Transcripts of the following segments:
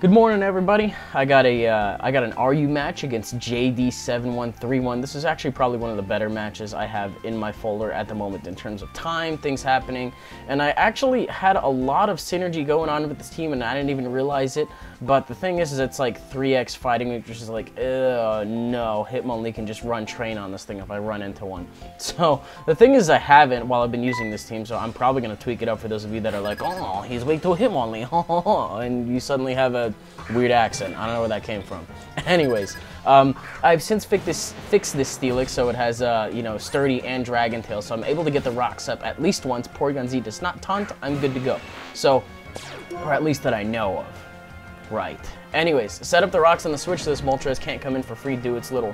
Good morning, everybody. I got an RU match against JD7132. This is actually probably one of the better matches I have in my folder at the moment in terms of time, things happening, and I actually had a lot of synergy going on with this team, and I didn't even realize it. But the thing is it's like 3x fighting, which is like, no, Hitmonlee can just run train on this thing if I run into one. So the thing is I haven't while I've been using this team, so I'm probably gonna tweak it up for those of you that are like, oh, he's weak to Hitmonlee, and you suddenly have a weird accent. I don't know where that came from. Anyways, I've since fixed this Steelix, so it has, Sturdy and Dragon Tail, so I'm able to get the rocks up at least once. Porygon Z does not taunt, I'm good to go. So, or at least that I know of. Right. Anyways, set up the rocks on the switch so this Moltres can't come in for free, do its little,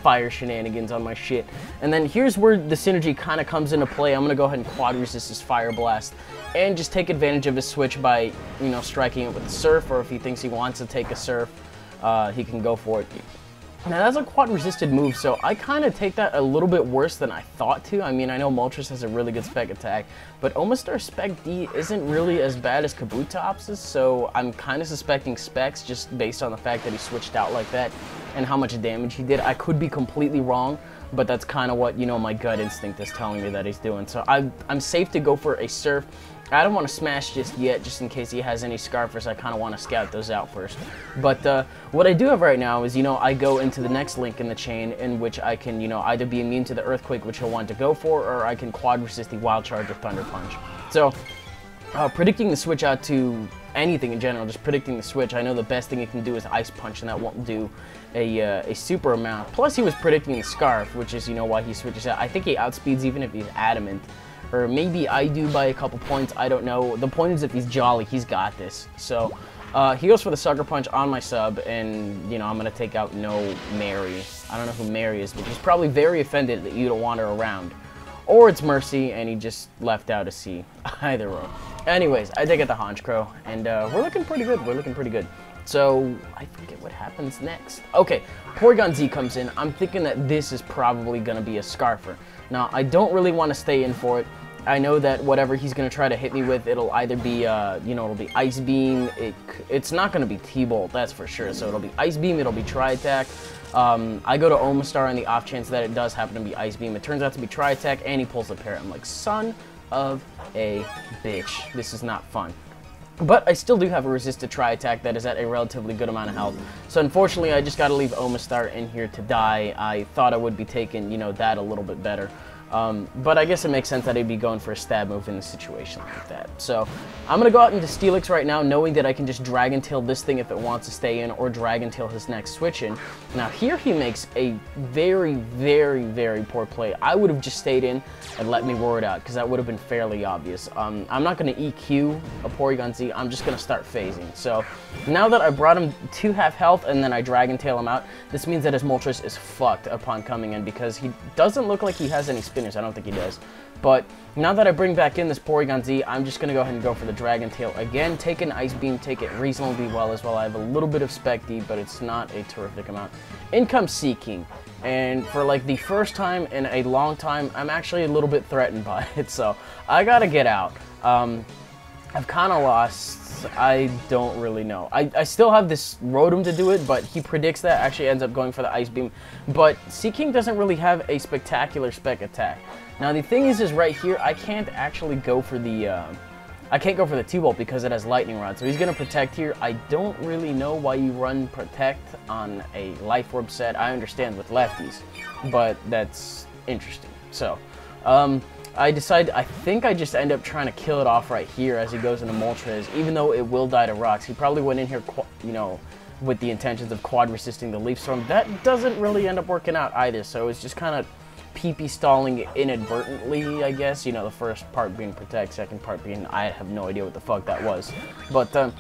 fire shenanigans on my shit. And then here's where the synergy kind of comes into play. I'm going to go ahead and quad resist his Fire Blast and just take advantage of his switch by, striking it with the Surf, or if he thinks he wants to take a Surf, he can go for it. Now that's a quad resisted move, so I kind of take that a little bit worse than I thought to. I mean, I know Moltres has a really good spec attack, but Omastar's spec D isn't really as bad as Kabutops's, so I'm kind of suspecting specs just based on the fact that he switched out like that and how much damage he did. I could be completely wrong, but that's kind of what, my gut instinct is telling me that he's doing. So I'm safe to go for a Surf. I don't want to smash just yet, just in case he has any Scarfers. I kind of want to scout those out first. But what I do have right now is, I go into the next link in the chain in which I can, either be immune to the Earthquake, which he'll want to go for, or I can quad resist the Wild Charge or Thunder Punch. So, predicting the switch out to anything in general, just predicting the switch, I know the best thing he can do is Ice Punch, and that won't do a super amount. Plus, he was predicting the Scarf, which is, why he switches out. I think he outspeeds even if he's Adamant. Or maybe I do by a couple points, I don't know. The point is if he's Jolly, he's got this. So, he goes for the Sucker Punch on my sub, and, I'm going to take out no Mary. I don't know who Mary is, but he's probably very offended that you don't want her around. Or it's Mercy, and he just left out a C. Either way. Anyways, I take out the Honchkrow, and we're looking pretty good. So, I forget what happens next. Okay, Porygon Z comes in. I'm thinking that this is probably going to be a Scarfer. Now, I don't really want to stay in for it. I know that whatever he's going to try to hit me with, it'll either be, it'll be Ice Beam. It's not going to be T-Bolt, that's for sure. So it'll be Ice Beam, it'll be Tri-Attack. I go to Omastar on the off chance that it does happen to be Ice Beam. It turns out to be Tri-Attack, and he pulls the parrot. I'm like, son of a bitch. This is not fun. But I still do have a resisted Tri-Attack that is at a relatively good amount of health. So unfortunately, I just got to leave Omastar in here to die. I thought I would be taking, that a little bit better. But I guess it makes sense that I'd be going for a stab move in a situation like that. So I'm going to go out into Steelix right now, knowing that I can just Dragon Tail this thing if it wants to stay in, or Dragon Tail his next switch in. Now here he makes a very, very, very poor play. I would have just stayed in and let me roar it out, because that would have been fairly obvious. I'm not going to EQ a Porygon Z, I'm just going to start phasing. So now that I brought him to half health and then I Dragon Tail him out, this means that his Moltres is fucked upon coming in, because he doesn't look like he has any spinners. I don't think he does. But now that I bring back in this Porygon Z, I'm just going to go ahead and go for the Dragon Tail again. Take an Ice Beam, take it reasonably well as well. I have a little bit of Spec D, but it's not a terrific amount. In comes Seaking. And for like the first time in a long time, I'm actually a little bit threatened by it. So I got to get out. I've kind of lost. I don't really know. I still have this Rotom to do it, but he predicts that, actually ends up going for the Ice Beam. But Seaking doesn't really have a spectacular spec attack. Now the thing is right here, I can't actually go for the T-Bolt because it has Lightning Rod. So he's going to Protect here. I don't really know why you run Protect on a Life Orb set. I understand with lefties, but that's interesting. So, I think I just end up trying to kill it off right here as he goes into Moltres, even though it will die to rocks. He probably went in here, with the intentions of quad resisting the Leaf Storm. That doesn't really end up working out either, so it's just kind of pee-pee stalling inadvertently, I guess. The first part being Protect, second part being I have no idea what the fuck that was. But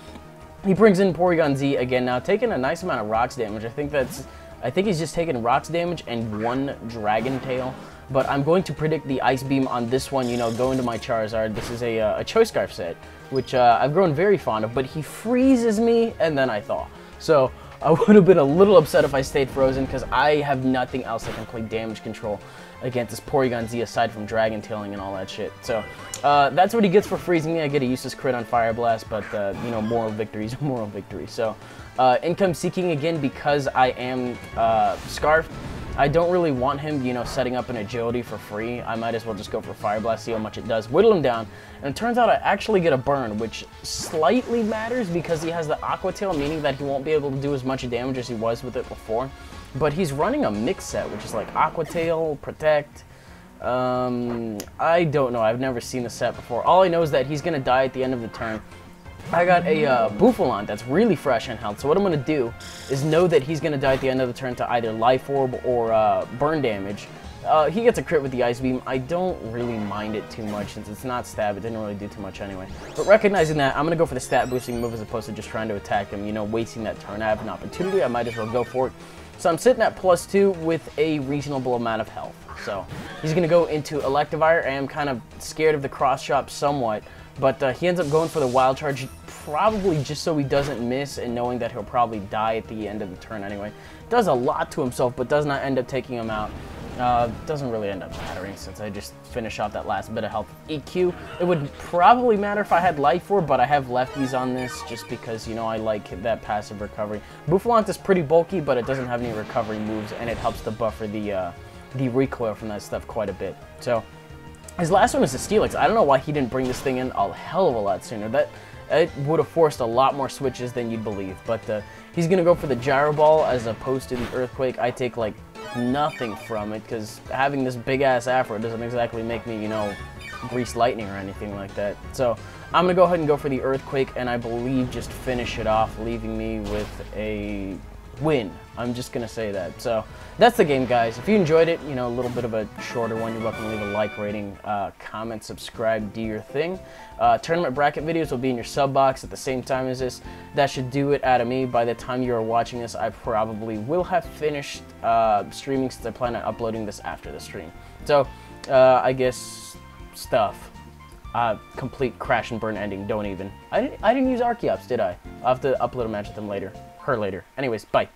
he brings in Porygon Z again now, taking a nice amount of rocks damage. I think he's just taking rocks damage and one Dragon Tail. But I'm going to predict the Ice Beam on this one, go into my Charizard. This is a Choice Scarf set, which I've grown very fond of, but he freezes me, and then I thaw. So, I would have been a little upset if I stayed frozen, because I have nothing else that can play damage control against this Porygon Z aside from Dragon Tailing and all that shit. So that's what he gets for freezing me. I get a useless crit on Fire Blast, but you know, moral victories, moral victory. So income seeking again, because I am Scarfed. I don't really want him, you know, setting up an agility for free. I might as well just go for Fire Blast, see how much it does, whittle him down, and it turns out I actually get a burn, which slightly matters because he has the Aqua Tail, meaning that he won't be able to do as much damage as he was with it before. But he's running a mix set, which is like Aqua Tail, Protect. I don't know. I've never seen the set before. All I know is that he's going to die at the end of the turn. I got a Bouffalant that's really fresh in health, so what I'm going to do is know that he's going to die at the end of the turn to either Life Orb or burn damage. He gets a crit with the Ice Beam. I don't really mind it too much since it's not stab. It didn't really do too much anyway. But recognizing that, I'm going to go for the stat boosting move as opposed to just trying to attack him, you know, wasting that turn. I have an opportunity. I might as well go for it. So I'm sitting at +2 with a reasonable amount of health. So he's going to go into Electivire. I am kind of scared of the cross chop somewhat, but he ends up going for the Wild Charge, probably just so he doesn't miss, and knowing that he'll probably die at the end of the turn anyway. Does a lot to himself, but does not end up taking him out. Doesn't really end up mattering since I just finish off that last bit of health EQ. It would probably matter if I had Life Orb, but I have lefties on this just because, you know, I like that passive recovery. Bouffalant is pretty bulky, but it doesn't have any recovery moves, and it helps to buffer the recoil from that stuff quite a bit. So his last one is the Steelix. I don't know why he didn't bring this thing in a hell of a lot sooner. It would have forced a lot more switches than you'd believe. But he's going to go for the Gyro Ball as opposed to the Earthquake. I take, like, nothing from it because having this big-ass afro doesn't exactly make me, you know, Grease Lightning or anything like that. So I'm going to go ahead and go for the Earthquake, and I believe just finish it off, leaving me with a win. I'm just going to say that. So that's the game, guys. If you enjoyed it, you know, a little bit of a shorter one, you're welcome to leave a like, rating, comment, subscribe, do your thing. Tournament bracket videos will be in your sub box at the same time as this. That should do it out of me. By the time you are watching this, I probably will have finished streaming since I plan on uploading this after the stream. So I guess stuff. Complete crash and burn ending. Don't even. I didn't use Archeops, did I? I'll have to upload a match with them later. Her later. Anyways, bye.